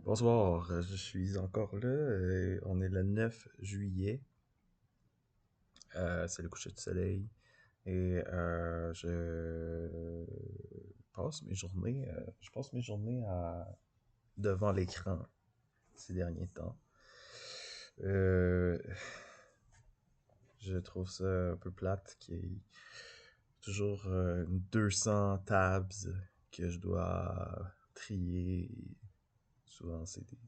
Bonsoir, je suis encore là. On est le 9 juillet. C'est le coucher de soleil. Et je passe mes journées devant l'écran ces derniers temps. Euh, je trouve ça un peu plate qu'il y ait toujours 200 tabs que je dois trier. Souvent, c'est des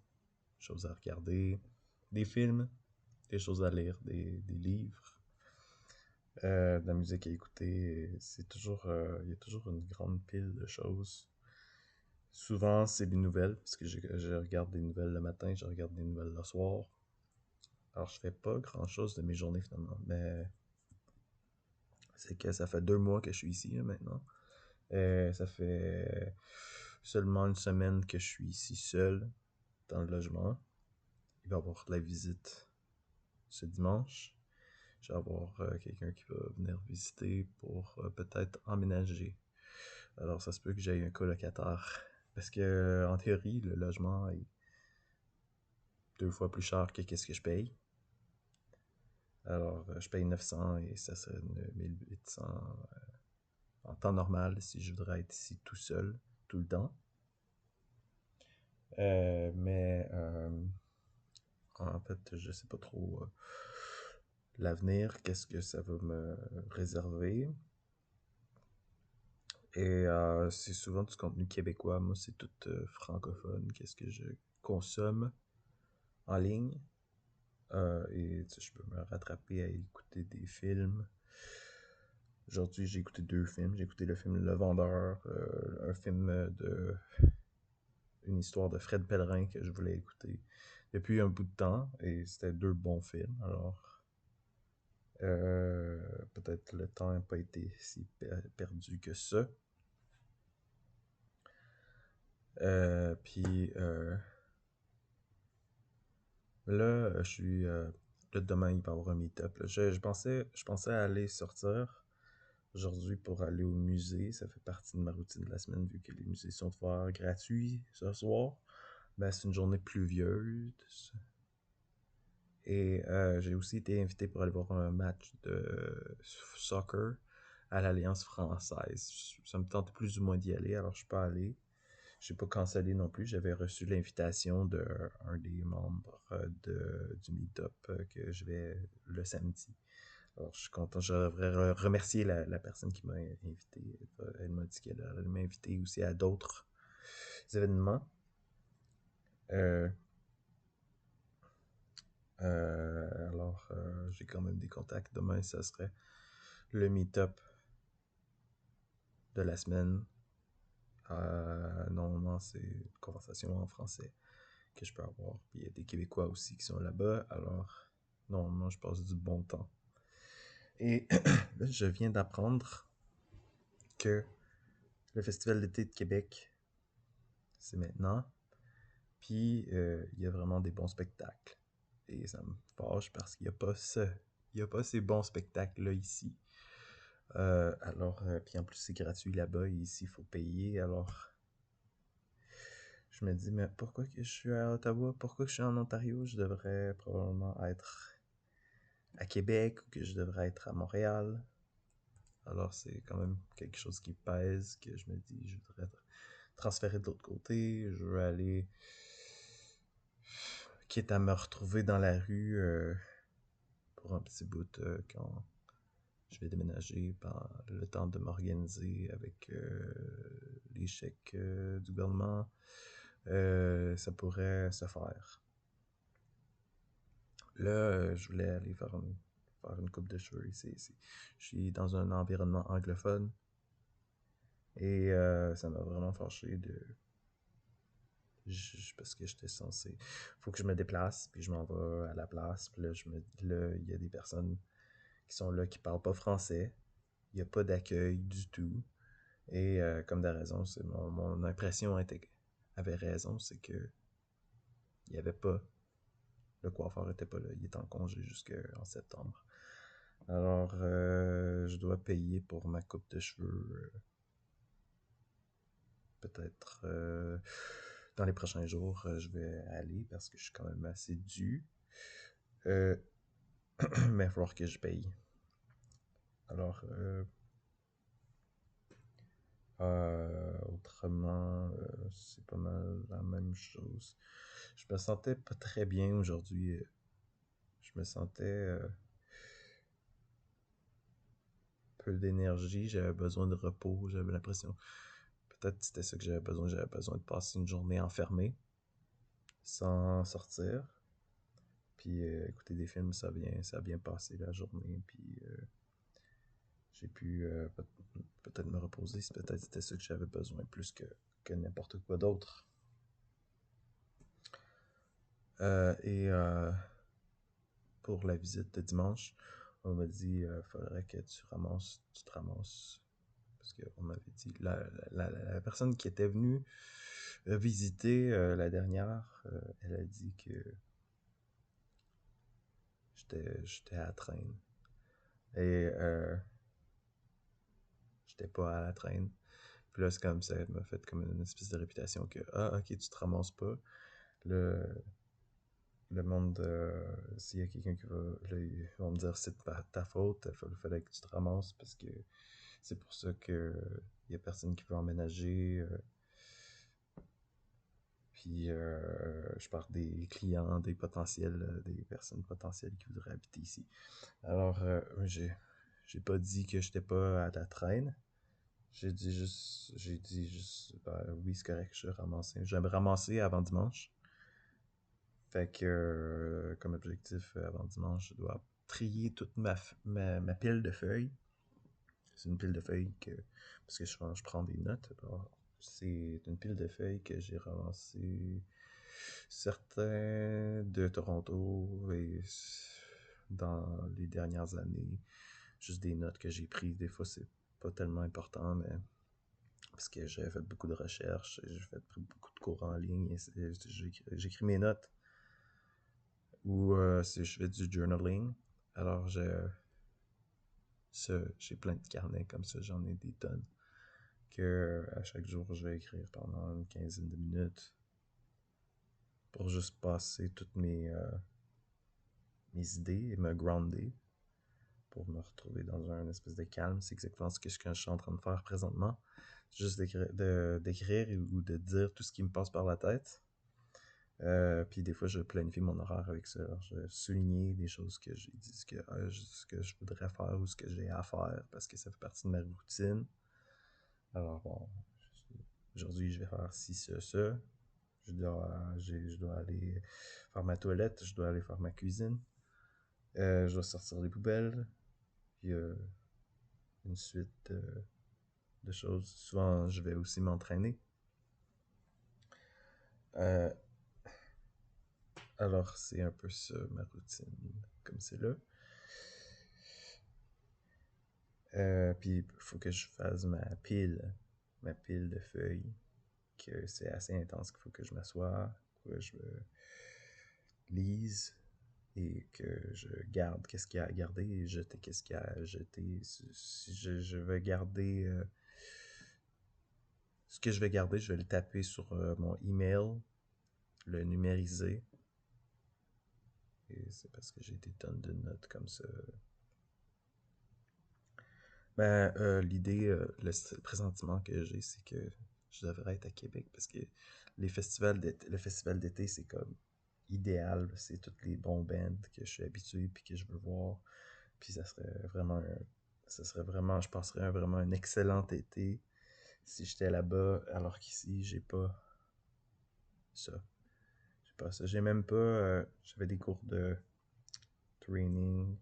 choses à regarder, des films, des choses à lire, des livres, de la musique à écouter. Il y a toujours une grande pile de choses. Souvent, c'est des nouvelles, parce que je regarde des nouvelles le matin, je regarde des nouvelles le soir. Alors, je fais pas grand-chose de mes journées finalement, mais c'est que ça fait 2 mois que je suis ici là, maintenant. Ça fait seulement une semaine que je suis ici seul dans le logement. Il va y avoir de la visite ce dimanche. Je vais avoir quelqu'un qui va venir visiter pour peut-être emménager. Alors, ça se peut que j'aille un colocataire. Parce que, en théorie, le logement est 2 fois plus cher que qu'est-ce que je paye. Alors, je paye 900 et ça serait 1800 en temps normal si je voudrais être ici tout seul, tout le temps. Mais en fait, je sais pas trop l'avenir, qu'est-ce que ça va me réserver. Et c'est souvent du contenu québécois. Moi, c'est tout francophone. Qu'est-ce que je consomme en ligne. Et tu sais, je peux me rattraper à écouter des films. Aujourd'hui, j'ai écouté 2 films. J'ai écouté le film Le Vendeur, un film de une histoire de Fred Pellerin que je voulais écouter depuis un bout de temps. Et c'était 2 bons films. Alors, peut-être le temps n'a pas été si perdu que ça. Puis là, je suis. Là, demain, il va y avoir un meet-up. Je pensais aller sortir aujourd'hui pour aller au musée. Ça fait partie de ma routine de la semaine, vu que les musées sont ouverts gratuits ce soir. Ben, c'est une journée pluvieuse. Et j'ai aussi été invité pour aller voir un match de soccer à l'Alliance française. Ça me tente plus ou moins d'y aller, alors je suis pas allé. Je n'ai pas cancellé non plus. J'avais reçu l'invitation d'un des membres du Meetup que je vais le samedi. Alors, je suis content. Je voudrais remercier la personne qui m'a invité. Elle m'a dit qu'elle allait m'inviter aussi à d'autres événements. Euh, alors, j'ai quand même des contacts. Demain, ça serait le Meetup de la semaine. Normalement, c'est une conversation en français que je peux avoir. Puis il y a des Québécois aussi qui sont là-bas. Alors, normalement, je passe du bon temps. Et là, je viens d'apprendre que le Festival d'été de Québec, c'est maintenant. Puis, il y a vraiment des bons spectacles. Et ça me fâche parce qu'il n'y a pas il n'y a pas ces bons spectacles-là ici. Alors, puis en plus, c'est gratuit là-bas et ici, il faut payer. Alors, je me dis, mais pourquoi que je suis à Ottawa? Pourquoi que je suis en Ontario? Je devrais probablement être à Québec ou que je devrais être à Montréal. Alors, c'est quand même quelque chose qui pèse, que je me dis, je voudrais transférer de l'autre côté. Je veux aller, quitte à me retrouver dans la rue pour un petit bout quand je vais déménager, par le temps de m'organiser avec les chèques du gouvernement. Ça pourrait se faire. Là, je voulais aller faire une coupe de cheveux ici. Je suis dans un environnement anglophone et ça m'a vraiment fâché parce que j'étais censé. Faut que je me déplace, puis je m'en vais à la place. Puis là, il y a des personnes qui sont là qui parlent pas français. Il n'y a pas d'accueil du tout. Et comme de raison, c'est mon impression avait raison, c'est que il y avait pas. Le coiffeur était pas là. Il est en congé jusqu'en septembre. Alors, je dois payer pour ma coupe de cheveux peut-être dans les prochains jours, je vais aller parce que je suis quand même assez dû. Mais il va falloir que je paye. Alors, autrement, c'est pas mal la même chose. Je me sentais pas très bien aujourd'hui. Je me sentais peu d'énergie, j'avais besoin de repos, j'avais l'impression. Peut-être que c'était ça que j'avais besoin de passer une journée enfermée, sans sortir. Puis écouter des films, ça a bien passé la journée. Puis j'ai pu peut-être me reposer. Peut-être c'était ça que j'avais besoin plus que n'importe quoi d'autre. Et pour la visite de dimanche, on m'a dit faudrait que tu te ramasses. Parce qu'on m'avait dit, la personne qui était venue visiter la dernière, elle a dit que j'étais à la traîne. Et j'étais pas à la traîne. Puis là, c'est comme ça m'a fait comme une espèce de réputation que, ah, ok, tu te ramasses pas. Le, le monde, s'il y a quelqu'un qui va, là, ils vont me dire c'est ta faute, il fallait que tu te ramasses parce que c'est pour ça que il y a personne qui veut emménager. Puis je parle des clients, des potentiels, des personnes potentielles qui voudraient habiter ici. Alors, j'ai pas dit que j'étais pas à la traîne. J'ai dit juste, ben, oui, c'est correct, je vais me ramasser avant dimanche. Fait que, comme objectif, avant dimanche, je dois trier toute ma pile de feuilles. C'est une pile de feuilles parce que je prends des notes. Alors, c'est une pile de feuilles que j'ai ramassé certains de Toronto et dans les dernières années. Juste des notes que j'ai prises. Des fois, c'est pas tellement important, mais parce que j'avais fait beaucoup de recherches, j'ai fait beaucoup de cours en ligne et j'écris mes notes ou si je fais du journaling. Alors j'ai plein de carnets comme ça, j'en ai des tonnes que à chaque jour je vais écrire pendant une quinzaine de minutes pour juste passer toutes mes idées et me grounder pour me retrouver dans un espèce de calme. C'est exactement ce que je suis en train de faire présentement. Juste d'écrire ou de dire tout ce qui me passe par la tête. Puis des fois, je planifie mon horaire avec ça. Alors, je vais souligner des choses que j'ai dit, ce que je voudrais faire ou ce que j'ai à faire parce que ça fait partie de ma routine. Alors, bon, aujourd'hui, je vais faire ci, ça. Je dois aller faire ma toilette, je dois aller faire ma cuisine. Je dois sortir les poubelles. Puis une suite de choses. Souvent, je vais aussi m'entraîner. Alors, c'est un peu ça, ma routine, comme c'est là. Puis, il faut que je fasse ma pile de feuilles, que c'est assez intense, qu'il faut que je m'assoie, que je lise et que je garde qu'est-ce qu'il y a à garder et jeter qu'est-ce qu'il y a à jeter. Si je vais garder ce que je vais garder, je vais le taper sur mon email, le numériser. Et c'est parce que j'ai des tonnes de notes comme ça. Ben, l'idée, le pressentiment que j'ai, c'est que je devrais être à Québec parce que le festival d'été, c'est comme idéal. C'est tous les bons bands que je suis habitué puis que je veux voir. Puis ça serait vraiment, je passerais vraiment un excellent été si j'étais là-bas, alors qu'ici, j'ai pas ça. J'ai pas ça. J'ai même pas, j'avais des cours de training,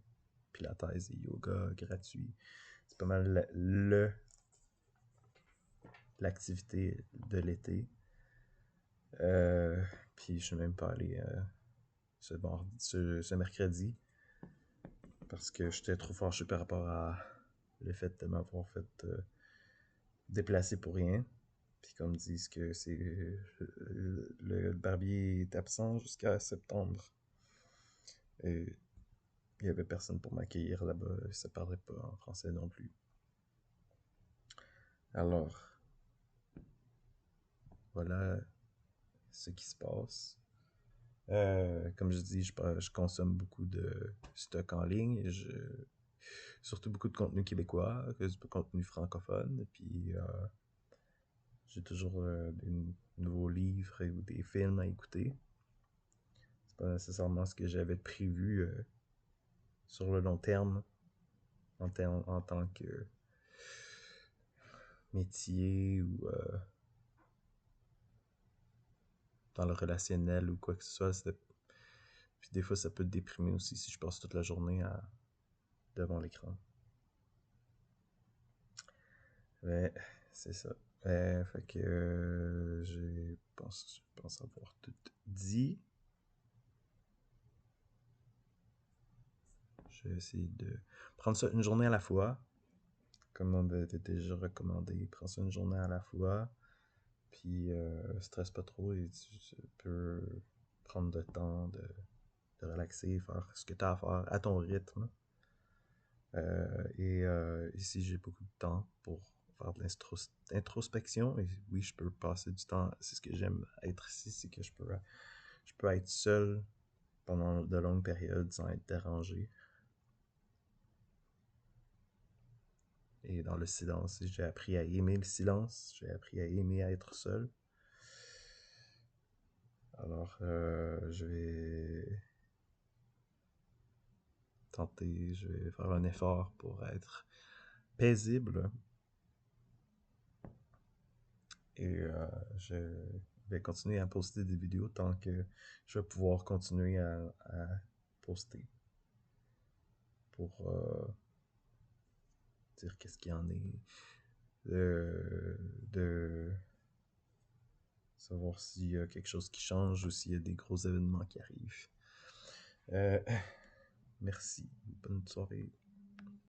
pilates et yoga gratuits. C'est pas mal l'activité de l'été. Puis je suis même pas allé ce mercredi parce que j'étais trop fâché par rapport à le fait de m'avoir fait déplacer pour rien. Puis comme disent que c'est le barbier est absent jusqu'à septembre. Et il y avait personne pour m'accueillir là-bas. Ça parlait pas en français non plus. Alors, voilà ce qui se passe. Comme je dis, je consomme beaucoup de stock en ligne, surtout beaucoup de contenu québécois, du contenu francophone, puis j'ai toujours des nouveaux livres ou des films à écouter. C'est pas nécessairement ce que j'avais prévu sur le long terme en tant que métier ou dans le relationnel ou quoi que ce soit. Puis des fois, ça peut te déprimer aussi si je passe toute la journée devant l'écran. Ouais, c'est ça. Fait que je pense avoir tout dit. Je vais essayer de prendre ça une journée à la fois. Comme on m'avait déjà recommandé, prends ça une journée à la fois. Puis stresse pas trop et tu peux prendre le temps de relaxer, faire ce que tu as à faire à ton rythme. Et ici, j'ai beaucoup de temps pour faire de l'introspection. Et oui, je peux passer du temps. C'est ce que j'aime être ici, c'est que je peux être seul pendant de longues périodes sans être dérangé. Et dans le silence, j'ai appris à aimer le silence. J'ai appris à aimer être seul. Alors, je vais je vais faire un effort pour être paisible. Et je vais continuer à poster des vidéos tant que je vais pouvoir continuer à poster pour dire qu'est-ce qu'il y en est, de savoir s'il y a quelque chose qui change ou s'il y a des gros événements qui arrivent. Merci. Bonne soirée.